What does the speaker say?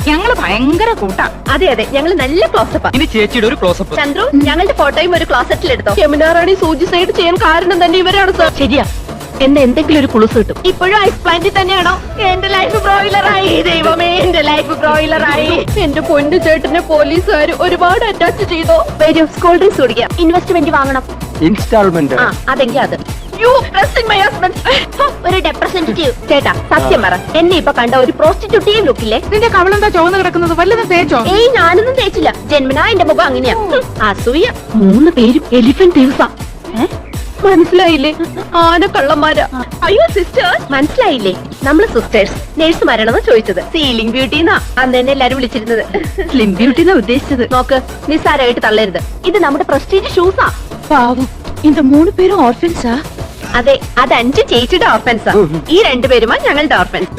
ഞങ്ങള് ഭയങ്കര കൂട്ടാ. അതെ അതെ, ഞങ്ങൾ നല്ല ക്ലോസപ്പാ. ഇനി ചേച്ചിയുടെ ഒരു ക്ലോസപ്പ്. ചന്ദ്രു, ഞങ്ങളുടെ ഫോട്ടോയും ഒരു ക്ലോസറ്റിൽ എടുത്തോ. യമുനാറാണി സൂചിസൈഡ് ചെയ്യാൻ കാരണം തന്നെ ഇവരാണ് സാർ. ശരിയാ, എന്നെ എന്തെങ്കിലും ഒരു കുളുസ് കിട്ടും. ഇപ്പോഴും ഐസ് പ്ലാന്റിൽ തന്നെയാണോ? എന്റെ ലൈഫ് ബ്രോയിലറായി. ദൈവമേ, എന്റെ ലൈഫ് ബ്രോയിലറായി. എന്റെ പൊന്നു ചേട്ടനെ പോലീസുകാർ ഒരുപാട് അറ്റാച്ച് ചെയ്തോ. വരൂ, സ്കൂൾ ഡ്രിങ്ക്സ് കുടിക്കാം. ഇൻവെസ്റ്റ്മെന്റ് വാങ്ങണം. ഇൻസ്റ്റാൾമെന്റ്. അതെങ്കിൽ അത്. ഒരു റെപ്രസെന്റേറ്റീവ്. ചേട്ടാ സത്യം പറ, എന്നെ ഇപ്പൊ കണ്ട ഒരു പ്രോസ്റ്റിറ്റ്യൂട്ടീവ് ലുക്കില്ലേ? നിന്റെ കവളെന്താ ചുവന്ന് കിടക്കുന്നത്? വല്ലതും തേച്ചോ? ഏയ്, ഞാനൊന്നും തേച്ചില്ല. ജന്മനാ എന്റെ മുഖം അങ്ങനെയാ. അസൂയ. 3 പേരും എലിഫന്റ് ദിവസ. മനസ്സിലായില്ലേ? ആനക്കള്ളന്മാരാ. അയ്യോ സിസ്റ്റേഴ്സ്, മനസ്സിലായില്ലേ? നമ്മള് സിസ്റ്റേഴ്സ് നേഴ്സുമാരാണെന്ന് ചോദിച്ചത്. സീലിംഗ് ബ്യൂട്ടിന്നാ അന്ന് തന്നെ എല്ലാരും വിളിച്ചിരുന്നത്. സ്ലിം ബ്യൂട്ടിന്നാ ഉദ്ദേശിച്ചത്. നോക്ക്, നിസ്സാരമായിട്ട് തള്ളരുത്. ഇത് നമ്മുടെ പ്രസ്റ്റീജ് ഷൂസാ. പാവം, இந்த 3 പേരും ഓർഫൻസാ? അതെ, അത് 5 ചേച്ചിയുടെ ഓർഫൻസാ. ഈ 2 പേരുമാ ഞങ്ങളുടെ ഓർഫൻസ്.